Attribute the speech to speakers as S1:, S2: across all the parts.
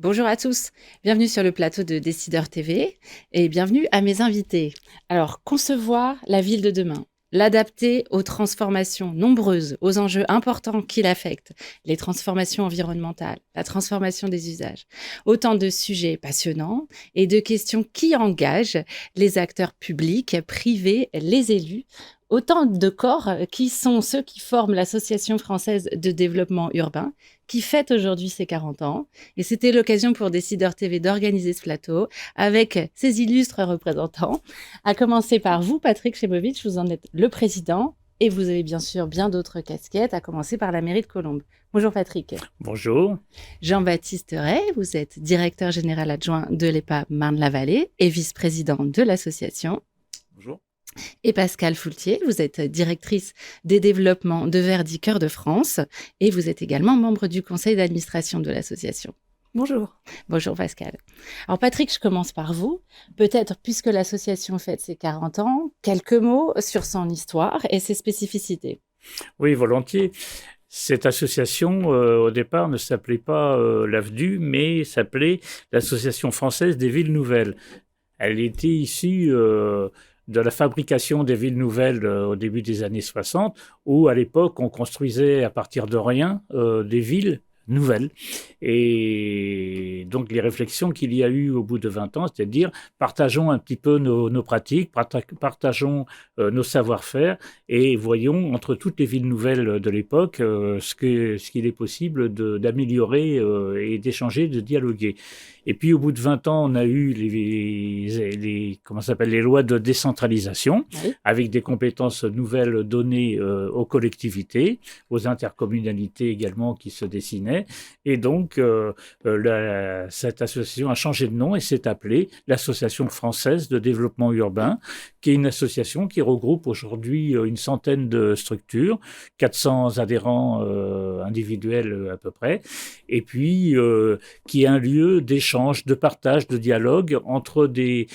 S1: Bonjour à tous, bienvenue sur le plateau de Décideur TV et bienvenue à mes invités. Alors, concevoir la ville de demain, l'adapter aux transformations nombreuses, aux enjeux importants qui l'affectent, les transformations environnementales, la transformation des usages. Autant de sujets passionnants et de questions qui engagent les acteurs publics, privés, les élus. Autant de corps qui sont ceux qui forment l'Association française de développement urbain, qui fête aujourd'hui ses 40 ans. Et c'était l'occasion pour Décideur TV d'organiser ce plateau avec ses illustres représentants. À commencer par vous, Patrick Chebovitch, vous en êtes le président et vous avez bien sûr bien d'autres casquettes, à commencer par la mairie de Colombes. Bonjour Patrick.
S2: Bonjour.
S1: Jean-Baptiste Ray, vous êtes directeur général adjoint de l'EPA Marne-la-Vallée et vice-président de l'association.
S2: Bonjour.
S1: Et Pascal Foultier, vous êtes directrice des développements de Verdi Cœur de France et vous êtes également membre du conseil d'administration de l'association.
S3: Bonjour.
S1: Bonjour Pascal. Alors Patrick, je commence par vous. Peut-être, puisque l'association fête ses 40 ans, quelques mots sur son histoire et ses spécificités.
S2: Oui, volontiers. Cette association, au départ, ne s'appelait pas l'AFDU, mais s'appelait l'Association française des villes nouvelles. Elle était issue de la fabrication des villes nouvelles au début des années 60, où à l'époque, on construisait à partir de rien des villes nouvelles. Et donc, les réflexions qu'il y a eu au bout de 20 ans, c'est-à-dire partageons un petit peu nos pratiques, partageons nos savoir-faire et voyons entre toutes les villes nouvelles de l'époque ce qu'il est possible d'améliorer et d'échanger, de dialoguer. Et puis, au bout de 20 ans, on a eu les lois de décentralisation,
S1: Oui.
S2: avec des compétences nouvelles données aux collectivités, aux intercommunalités également qui se dessinaient. Et donc, cette association a changé de nom et s'est appelée l'Association française de développement urbain, qui est une association qui regroupe aujourd'hui une centaine de structures, 400 adhérents individuels à peu près, et puis qui est un lieu d'échange, de partage, de dialogue entre des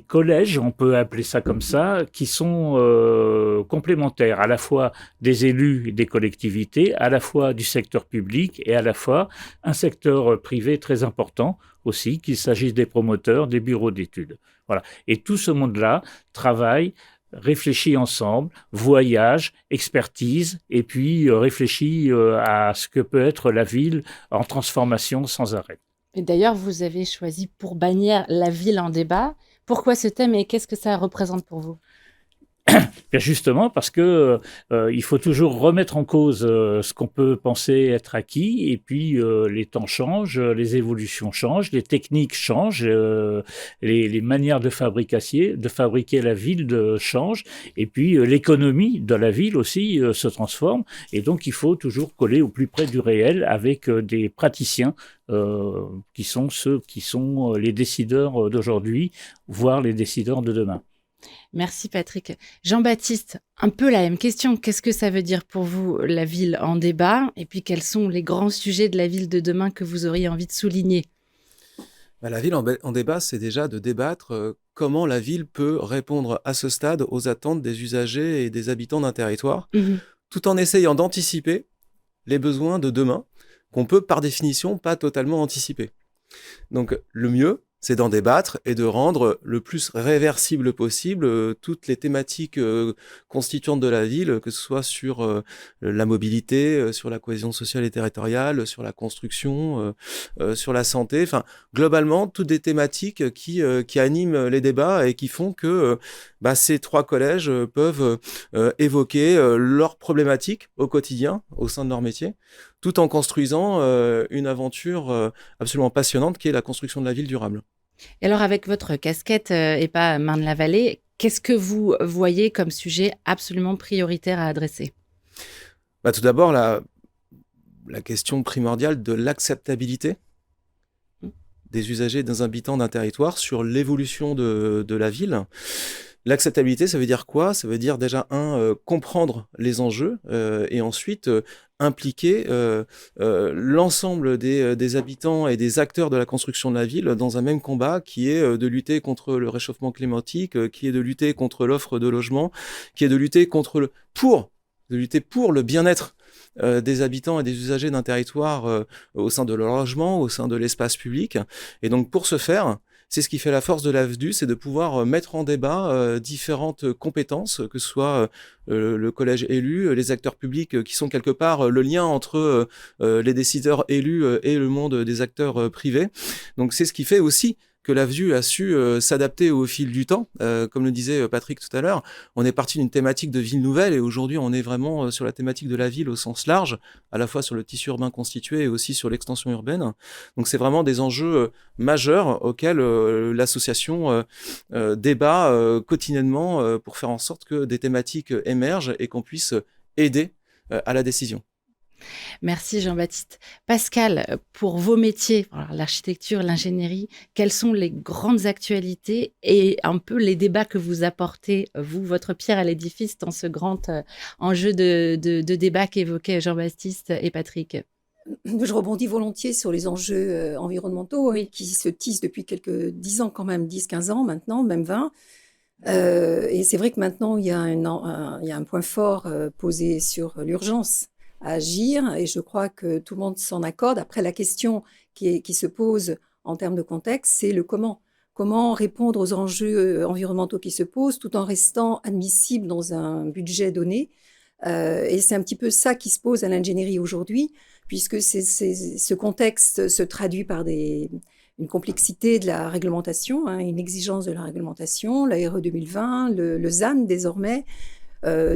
S2: collèges, on peut appeler ça comme ça, qui sont complémentaires, à la fois des élus et des collectivités, à la fois du secteur public et à la fois un secteur privé très important aussi, qu'il s'agisse des promoteurs, des bureaux d'études. Voilà. Et tout ce monde-là travaille, réfléchit ensemble, voyage, expertise, et puis réfléchit à ce que peut être la ville en transformation sans arrêt.
S1: Et d'ailleurs, vous avez choisi pour bannière la ville en débat. Pourquoi ce thème et qu'est-ce que ça représente pour vous ?
S2: Bien justement parce que il faut toujours remettre en cause ce qu'on peut penser être acquis, et puis les temps changent, les évolutions changent, les techniques changent, les manières de fabriquer la ville changent, et puis l'économie de la ville aussi se transforme, et donc il faut toujours coller au plus près du réel avec des praticiens qui sont ceux qui sont les décideurs d'aujourd'hui, voire les décideurs de demain.
S1: Merci Patrick. Jean-Baptiste, un peu la même question. Qu'est-ce que ça veut dire pour vous la ville en débat ? Et puis quels sont les grands sujets de la ville de demain que vous auriez envie de souligner ?
S3: La ville en débat, c'est déjà de débattre comment la ville peut répondre à ce stade aux attentes des usagers et des habitants d'un territoire, tout en essayant d'anticiper les besoins de demain, qu'on peut par définition pas totalement anticiper. Donc le mieux, c'est d'en débattre et de rendre le plus réversible possible toutes les thématiques constituantes de la ville, que ce soit sur la mobilité, sur la cohésion sociale et territoriale, sur la construction, sur la santé. Enfin, globalement, toutes des thématiques qui animent les débats et qui font que ces trois collèges peuvent évoquer leurs problématiques au quotidien, au sein de leur métier, tout en construisant une aventure absolument passionnante qui est la construction de la ville durable.
S1: Et alors, avec votre casquette et pas Marne-la-Vallée, qu'est-ce que vous voyez comme sujet absolument prioritaire à adresser ?
S3: Tout d'abord, la question primordiale de l'acceptabilité des usagers et des habitants d'un territoire sur l'évolution de la ville. L'acceptabilité, ça veut dire quoi ? Ça veut dire déjà, comprendre les enjeux et ensuite impliquer l'ensemble des habitants et des acteurs de la construction de la ville dans un même combat qui est de lutter contre le réchauffement climatique, qui est de lutter contre l'offre de logement, qui est de lutter pour le bien-être des habitants et des usagers d'un territoire au sein de leur logement, au sein de l'espace public. Et donc pour ce faire, c'est ce qui fait la force de l'AFDU, c'est de pouvoir mettre en débat différentes compétences, que ce soit le collège élu, les acteurs publics qui sont quelque part le lien entre les décideurs élus et le monde des acteurs privés. Donc c'est ce qui fait aussi que l'AFDU a su s'adapter au fil du temps. Comme le disait Patrick tout à l'heure, on est parti d'une thématique de ville nouvelle et aujourd'hui on est vraiment sur la thématique de la ville au sens large, à la fois sur le tissu urbain constitué et aussi sur l'extension urbaine. Donc c'est vraiment des enjeux majeurs auxquels l'association débat quotidiennement pour faire en sorte que des thématiques émergent et qu'on puisse aider à la décision.
S1: Merci Jean-Baptiste. Pascal, pour vos métiers, alors l'architecture, l'ingénierie, quelles sont les grandes actualités et un peu les débats que vous apportez, vous, votre pierre à l'édifice, dans ce grand enjeu de débat qu'évoquaient Jean-Baptiste et Patrick?
S4: Je rebondis volontiers sur les enjeux environnementaux qui se tissent depuis quelques 10 ans quand même, 10-15 ans maintenant, même 20. Et c'est vrai que maintenant, il y a un point fort posé sur l'urgence à agir, et je crois que tout le monde s'en accorde. Après, la question qui se pose en termes de contexte, c'est le comment. Comment répondre aux enjeux environnementaux qui se posent tout en restant admissible dans un budget donné. Et c'est un petit peu ça qui se pose à l'ingénierie aujourd'hui, puisque ce contexte se traduit par une complexité de la réglementation, une exigence de la réglementation, la RE 2020, le ZAN désormais,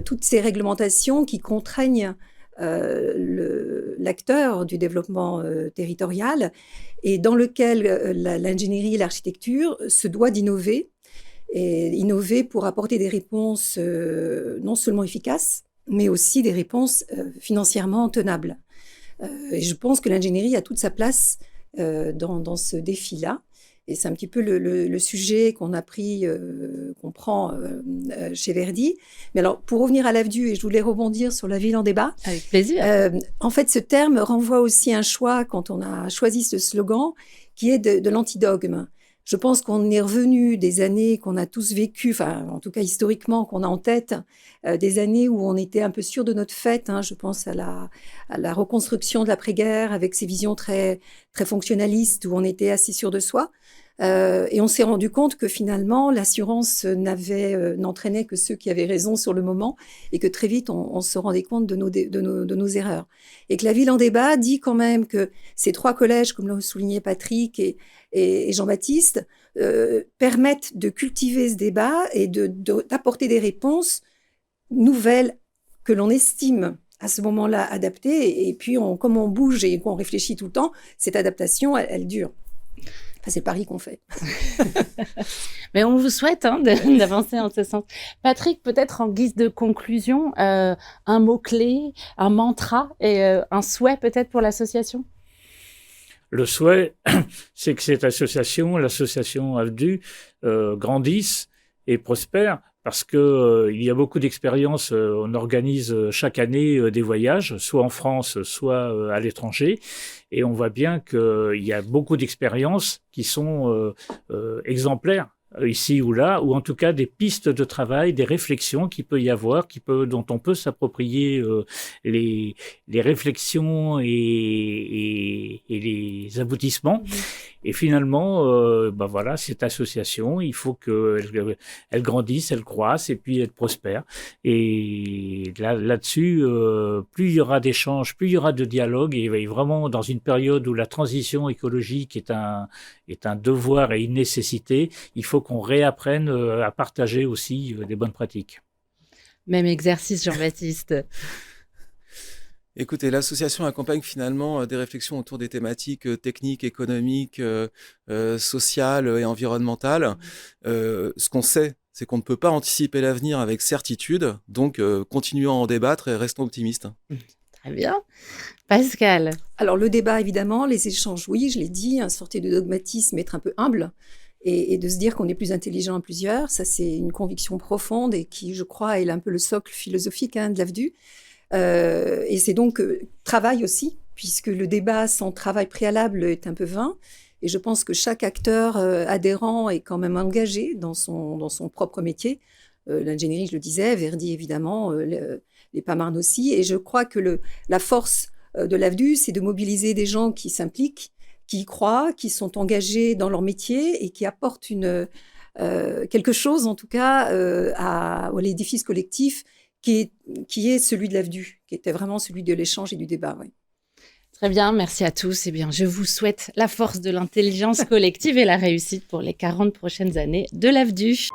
S4: toutes ces réglementations qui contraignent l'acteur du développement territorial et dans lequel l'ingénierie et l'architecture se doit d'innover, et innover pour apporter des réponses non seulement efficaces, mais aussi des réponses financièrement tenables. Et je pense que l'ingénierie a toute sa place dans ce défi-là. Et c'est un petit peu le sujet qu'on prend chez Verdi. Mais alors, pour revenir à l'AFDU, et je voulais rebondir sur la ville en débat.
S1: Avec plaisir.
S4: En fait, ce terme renvoie aussi à un choix, quand on a choisi ce slogan, qui est de l'antidogme. Je pense qu'on est revenu des années qu'on a tous vécues, enfin, en tout cas historiquement, qu'on a en tête, des années où on était un peu sûr de notre fait. Je pense à la reconstruction de l'après-guerre avec ses visions très, très fonctionnalistes, où on était assez sûr de soi. Et on s'est rendu compte que finalement, l'assurance n'entraînait que ceux qui avaient raison sur le moment, et que très vite, on se rendait compte de nos erreurs. Et que la ville en débat dit quand même que ces 3 collèges, comme l'a souligné Patrick et Jean-Baptiste, permettent de cultiver ce débat et d'apporter des réponses nouvelles que l'on estime à ce moment-là adaptées. Et puis, comme on bouge et qu'on réfléchit tout le temps, cette adaptation, elle dure. Enfin, c'est le pari qu'on fait.
S1: Mais on vous souhaite d'avancer en ce sens. Patrick, peut-être en guise de conclusion, un mot-clé, un mantra et un souhait peut-être pour l'association?
S2: Le souhait, c'est que cette association, l'association AFDU, grandisse et prospère, parce que il y a beaucoup d'expériences. On organise chaque année des voyages, soit en France, soit à l'étranger, et on voit bien qu'il y a beaucoup d'expériences qui sont exemplaires ici ou là, ou en tout cas des pistes de travail, des réflexions qu'il peut y avoir, dont on peut s'approprier les réflexions et les aboutissements. Et finalement, voilà, cette association, il faut qu'elle grandisse, elle croisse et puis elle prospère. Et là-dessus, plus il y aura d'échanges, plus il y aura de dialogue, et vraiment dans une période où la transition écologique est un devoir et une nécessité, il faut qu'on réapprenne à partager aussi des bonnes pratiques.
S1: Même exercice, Jean-Baptiste.
S3: Écoutez, l'association accompagne finalement des réflexions autour des thématiques techniques, économiques, sociales et environnementales. Ce qu'on sait, c'est qu'on ne peut pas anticiper l'avenir avec certitude, donc continuons à en débattre et restons optimistes.
S1: Très bien. Pascal?
S4: Alors, le débat, évidemment, les échanges, oui, je l'ai dit, sortir du dogmatisme, être un peu humble et de se dire qu'on est plus intelligent à plusieurs. Ça, c'est une conviction profonde et qui, je crois, est un peu le socle philosophique de l'AFDU. Et c'est donc travail aussi, puisque le débat sans travail préalable est un peu vain. Et je pense que chaque acteur adhérent est quand même engagé dans son propre métier. l'ingénierie, je le disais, Verdi évidemment, les Pamarnes aussi. Et je crois que la force de l'AFDU, c'est de mobiliser des gens qui s'impliquent, qui y croient, qui sont engagés dans leur métier et qui apportent quelque chose, en tout cas, à l'édifice collectif qui est celui de l'AFDU, qui était vraiment celui de l'échange et du débat. Ouais.
S1: Très bien, merci à tous. Eh bien, je vous souhaite la force de l'intelligence collective et la réussite pour les 40 prochaines années de l'AFDU.